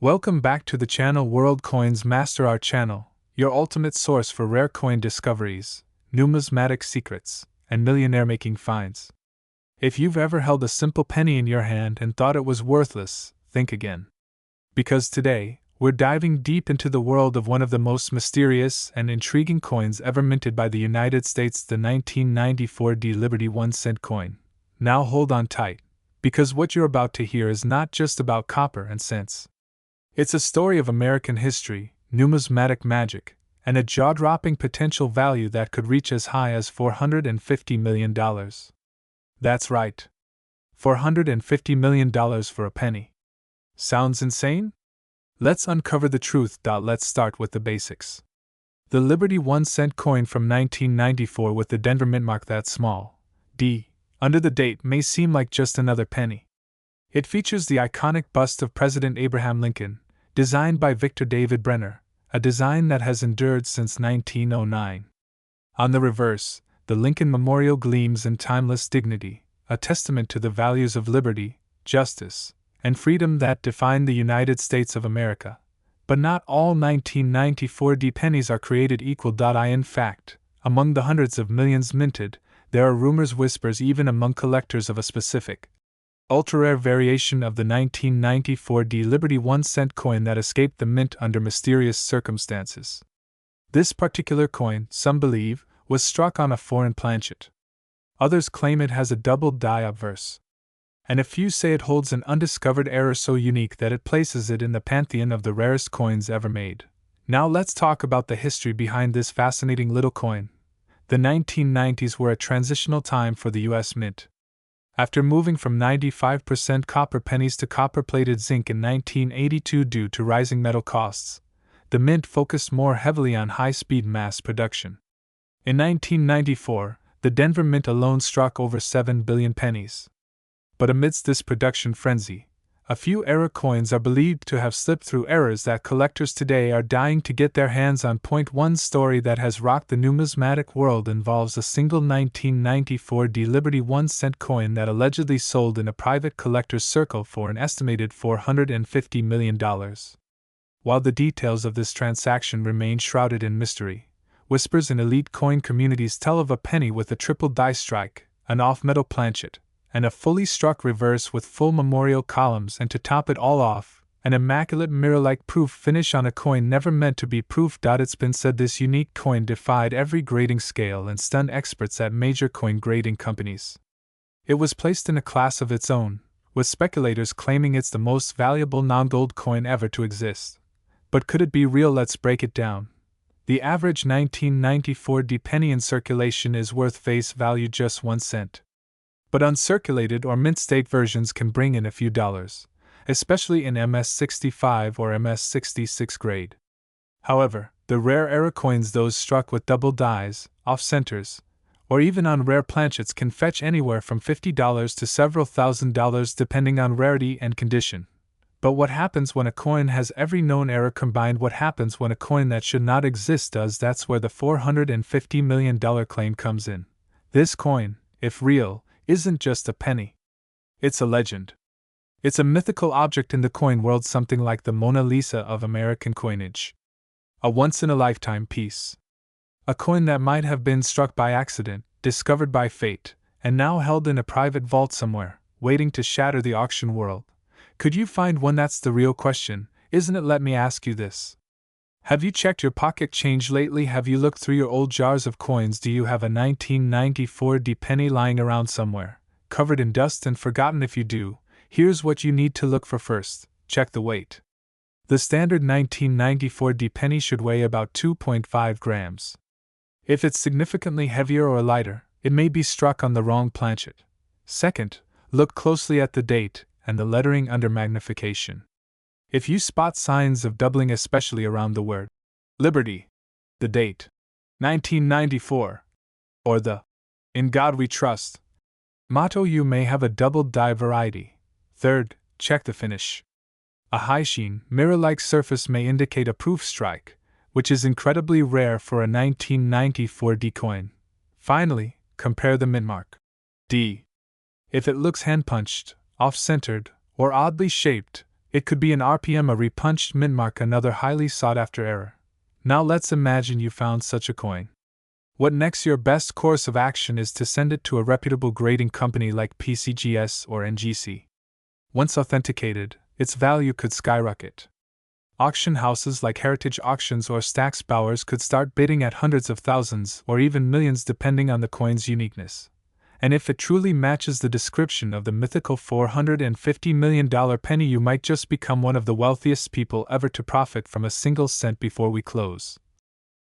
Welcome back to the channel World Coins Master Art Channel, your ultimate source for rare coin discoveries, numismatic secrets, and millionaire-making finds. If you've ever held a simple penny in your hand and thought it was worthless, think again. Because today, we're diving deep into the world of one of the most mysterious and intriguing coins ever minted by the United States, the 1994 Liberty 1-cent coin. Now hold on tight, because what you're about to hear is not just about copper and cents. It's a story of American history, numismatic magic, and a jaw-dropping potential value that could reach as high as $450 million. That's right. $450 million for a penny. Sounds insane? Let's uncover the truth. Let's start with the basics. The Liberty 1-cent coin from 1994 with the Denver mint mark that small, D, under the date may seem like just another penny. It features the iconic bust of President Abraham Lincoln, designed by Victor David Brenner, a design that has endured since 1909. On the reverse, the Lincoln Memorial gleams in timeless dignity, a testament to the values of liberty, justice, and freedom that define the United States of America. But not all 1994 D pennies are created equal. In fact, among the hundreds of millions minted, there are whispers even among collectors of a specific, ultra-rare variation of the 1994 D Liberty 1-cent coin that escaped the mint under mysterious circumstances. This particular coin, some believe, was struck on a foreign planchet. Others claim it has a doubled die obverse. And a few say it holds an undiscovered error so unique that it places it in the pantheon of the rarest coins ever made. Now let's talk about the history behind this fascinating little coin. The 1990s were a transitional time for the U.S. Mint. After moving from 95% copper pennies to copper-plated zinc in 1982 due to rising metal costs, the Mint focused more heavily on high-speed mass production. In 1994, the Denver Mint alone struck over 7 billion pennies. But amidst this production frenzy, a few error coins are believed to have slipped through errors that collectors today are dying to get their hands on. One story that has rocked the numismatic world involves a single 1994 D Liberty 1-cent coin that allegedly sold in a private collector's circle for an estimated $450 million. While the details of this transaction remain shrouded in mystery, whispers in elite coin communities tell of a penny with a triple die strike, an off-metal planchet, and a fully struck reverse with full memorial columns, and to top it all off, an immaculate mirror-like proof finish on a coin never meant to be proof. It's been said this unique coin defied every grading scale and stunned experts at major coin grading companies. It was placed in a class of its own, with speculators claiming it's the most valuable non-gold coin ever to exist. But could it be real? Let's break it down. The average 1994 D penny in circulation is worth face value just 1 cent. But uncirculated or mint-state versions can bring in a few dollars, especially in MS-65 or MS-66 grade. However, the rare error coins, those struck with double dies, off-centers, or even on rare planchets, can fetch anywhere from $50 to several $1,000s depending on rarity and condition. But what happens when a coin has every known error combined? What happens when a coin that should not exist does? That's where the $450 million claim comes in. This coin, if real, isn't just a penny. It's a legend. It's a mythical object in the coin world, something like the Mona Lisa of American coinage. A once-in-a-lifetime piece. A coin that might have been struck by accident, discovered by fate, and now held in a private vault somewhere, waiting to shatter the auction world. Could you find one? That's the real question, isn't it? Let me ask you this. Have you checked your pocket change lately? Have you looked through your old jars of coins? Do you have a 1994 D penny lying around somewhere, covered in dust and forgotten? If you do, here's what you need to look for first. Check the weight. The standard 1994 D penny should weigh about 2.5 grams. If it's significantly heavier or lighter, it may be struck on the wrong planchet. Second, look closely at the date and the lettering under magnification. If you spot signs of doubling, especially around the word Liberty, the date 1994, or the In God We Trust motto, you may have a doubled die variety. Third, check the finish. A high sheen, mirror-like surface may indicate a proof strike, which is incredibly rare for a 1994 D coin. Finally, compare the mint mark D. If it looks hand-punched, off-centered, or oddly shaped, It could be an RPM, a repunched mint mark, another highly sought after error. Now let's imagine you found such a coin. What next? Your best course of action is to send it to a reputable grading company like PCGS or NGC. Once authenticated, its value could skyrocket. Auction houses like Heritage Auctions or Stack's Bowers could start bidding at hundreds of thousands or even millions depending on the coin's uniqueness. And if it truly matches the description of the mythical $450 million penny, you might just become one of the wealthiest people ever to profit from a single cent. Before we close,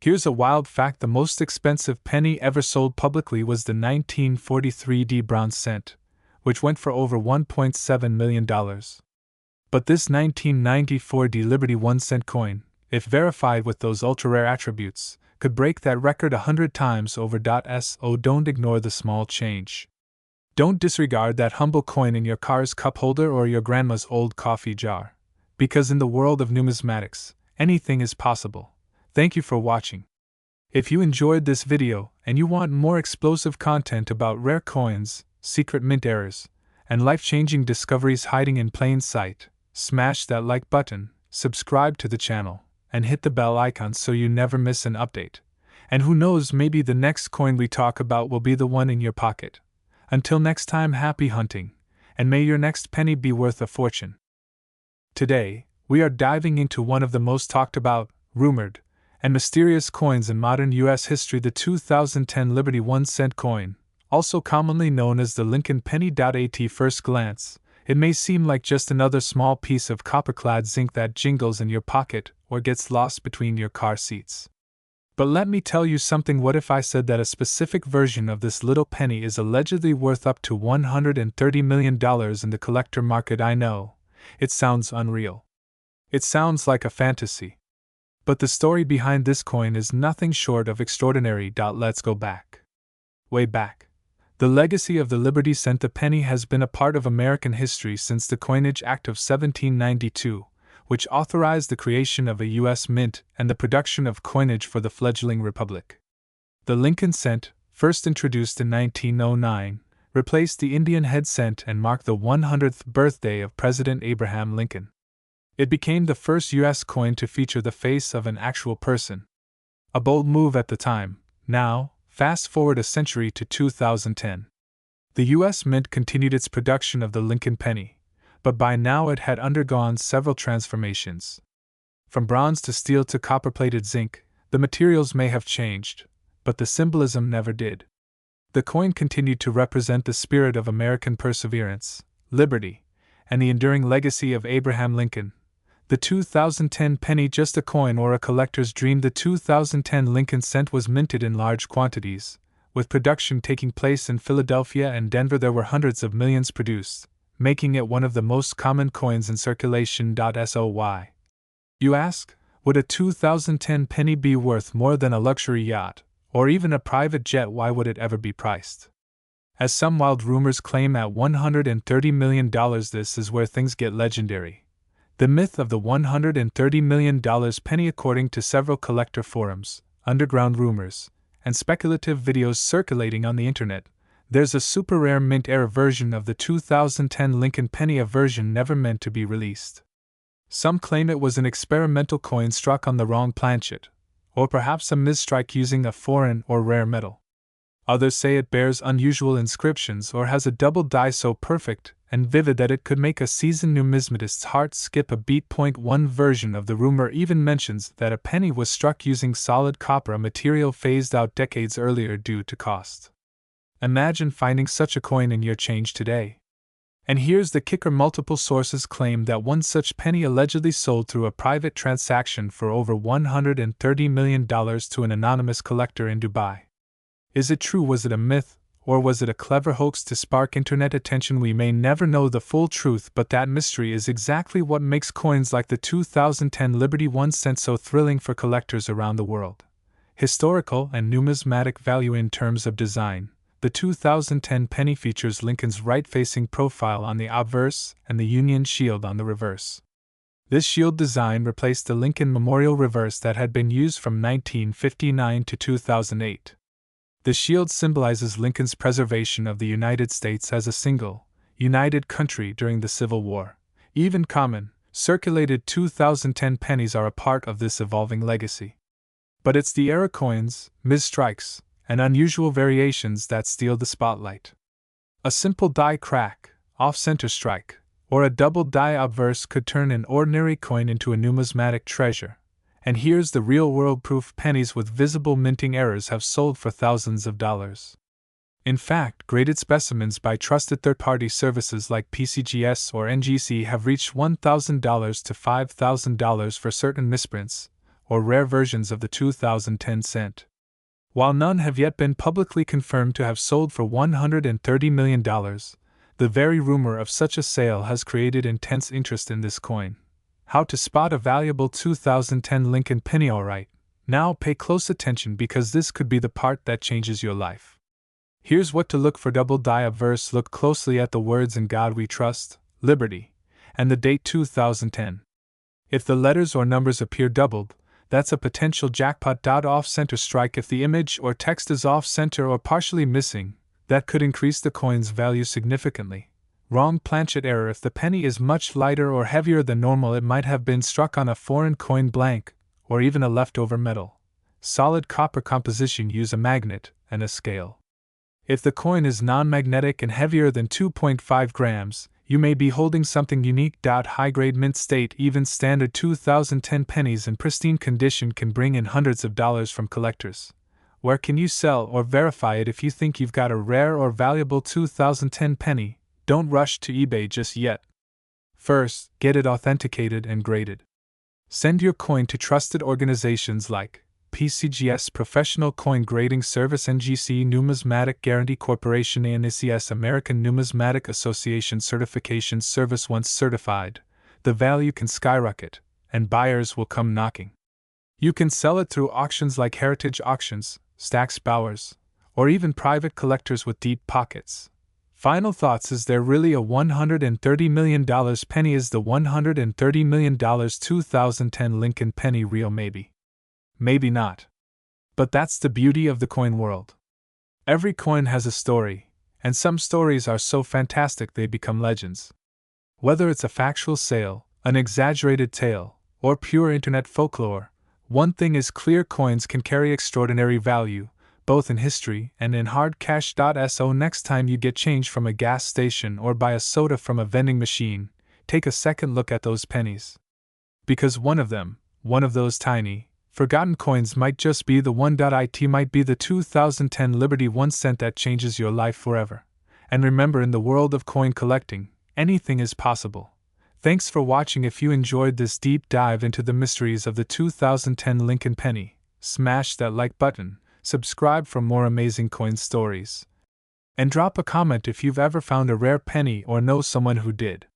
here's a wild fact: the most expensive penny ever sold publicly was the 1943 D bronze cent, which went for over $1.7 million. But this 1994 D Liberty 1 cent coin, if verified with those ultra-rare attributes, could break that record 100 times over. So don't ignore the small change. Don't disregard that humble coin in your car's cup holder or your grandma's old coffee jar. Because in the world of numismatics, anything is possible. Thank you for watching. If you enjoyed this video and you want more explosive content about rare coins, secret mint errors, and life-changing discoveries hiding in plain sight, smash that like button, subscribe to the channel, and hit the bell icon so you never miss an update. And who knows, maybe the next coin we talk about will be the one in your pocket. Until next time, happy hunting, and may your next penny be worth a fortune. Today, we are diving into one of the most talked about, rumored, and mysterious coins in modern U.S. history, the 2010 Liberty 1 cent coin, also commonly known as the Lincoln penny. At first glance, it may seem like just another small piece of copper-clad zinc that jingles in your pocket or gets lost between your car seats. But let me tell you something. What if I said that a specific version of this little penny is allegedly worth up to $130 million in the collector market? I know, it sounds unreal. It sounds like a fantasy. But the story behind this coin is nothing short of extraordinary. Let's go back. Way back. The legacy of the Liberty cent, the penny, has been a part of American history since the Coinage Act of 1792, which authorized the creation of a U.S. mint and the production of coinage for the fledgling republic. The Lincoln cent, first introduced in 1909, replaced the Indian head cent and marked the 100th birthday of President Abraham Lincoln. It became the first U.S. coin to feature the face of an actual person. A bold move at the time. Now, fast forward a century to 2010. The U.S. Mint continued its production of the Lincoln penny, but by now it had undergone several transformations. From bronze to steel to copper-plated zinc, the materials may have changed, but the symbolism never did. The coin continued to represent the spirit of American perseverance, liberty, and the enduring legacy of Abraham Lincoln. The 2010 penny, just a coin or a collector's dream. The 2010 Lincoln cent was minted in large quantities, with production taking place in Philadelphia and Denver. There were hundreds of millions produced, making it one of the most common coins in circulation. So why, you ask, would a 2010 penny be worth more than a luxury yacht, or even a private jet? Why would it ever be priced, as some wild rumors claim, at $130 million? This is where things get legendary. The myth of the $130 million penny. According to several collector forums, underground rumors, and speculative videos circulating on the internet, there's a super rare mint era version of the 2010 Lincoln penny, a version never meant to be released. Some claim it was an experimental coin struck on the wrong planchet, or perhaps a misstrike using a foreign or rare metal. Others say it bears unusual inscriptions or has a double die so perfect and vivid that it could make a seasoned numismatist's heart skip a beat. One version of the rumor even mentions that a penny was struck using solid copper, a material phased out decades earlier due to cost. Imagine finding such a coin in your change today. And here's the kicker: multiple sources claim that one such penny allegedly sold through a private transaction for over $130 million to an anonymous collector in Dubai. Is it true? Was it a myth? Or was it a clever hoax to spark internet attention? We may never know the full truth, but that mystery is exactly what makes coins like the 2010 Liberty 1 cent so thrilling for collectors around the world. Historical and numismatic value. In terms of design, the 2010 penny features Lincoln's right-facing profile on the obverse and the Union shield on the reverse. This shield design replaced the Lincoln Memorial reverse that had been used from 1959 to 2008. The shield symbolizes Lincoln's preservation of the United States as a single, united country during the Civil War. Even common, Circulated 2010 pennies are a part of this evolving legacy. But it's the era coins, misstrikes, and unusual variations that steal the spotlight. A simple die crack, off-center strike, or a double die obverse could turn an ordinary coin into a numismatic treasure. And here's the real-world proof: pennies with visible minting errors have sold for thousands of dollars. In fact, graded specimens by trusted third-party services like PCGS or NGC have reached $1,000 to $5,000 for certain misprints, or rare versions of the 2010 cent. While none have yet been publicly confirmed to have sold for $130 million, the very rumor of such a sale has created intense interest in this coin. How to spot a valuable 2010 Lincoln penny? Alright, now pay close attention because this could be the part that changes your life. Here's what to look for: double die obverse. Look closely at the words "In God We Trust," "Liberty," and the date 2010. If the letters or numbers appear doubled, that's a potential jackpot. Off-center strike. If the image or text is off-center or partially missing, that could increase the coin's value significantly. Wrong planchet error. If the penny is much lighter or heavier than normal, it might have been struck on a foreign coin blank, or even a leftover metal. Solid copper composition. Use a magnet and a scale. If the coin is non-magnetic and heavier than 2.5 grams, you may be holding something unique. High-grade mint state. Even standard 2010 pennies in pristine condition can bring in hundreds of dollars from collectors. Where can you sell or verify it? If you think you've got a rare or valuable 2010 penny, don't rush to eBay just yet. First, get it authenticated and graded. Send your coin to trusted organizations like PCGS Professional Coin Grading Service, NGC Numismatic Guarantee Corporation, ANSCS American Numismatic Association Certification Service. Once certified, the value can skyrocket, and buyers will come knocking. You can sell it through auctions like Heritage Auctions, Stack's Bowers, or even private collectors with deep pockets. Final thoughts: is there really a $130 million penny? Is the $130 million 2010 Lincoln penny real? Maybe. Maybe not. But that's the beauty of the coin world. Every coin has a story, and some stories are so fantastic they become legends. Whether it's a factual sale, an exaggerated tale, or pure internet folklore, one thing is clear: coins can carry extraordinary value, both in history and in hard cash. So next time you get change from a gas station or buy a soda from a vending machine, take a second look at those pennies. Because one of them, one of those tiny, forgotten coins might just be the one. It might be the 2010 Liberty 1 cent that changes your life forever. And remember, in the world of coin collecting, anything is possible. Thanks for watching. If you enjoyed this deep dive into the mysteries of the 2010 Lincoln penny, smash that like button, subscribe for more amazing coin stories, and drop a comment if you've ever found a rare penny or know someone who did.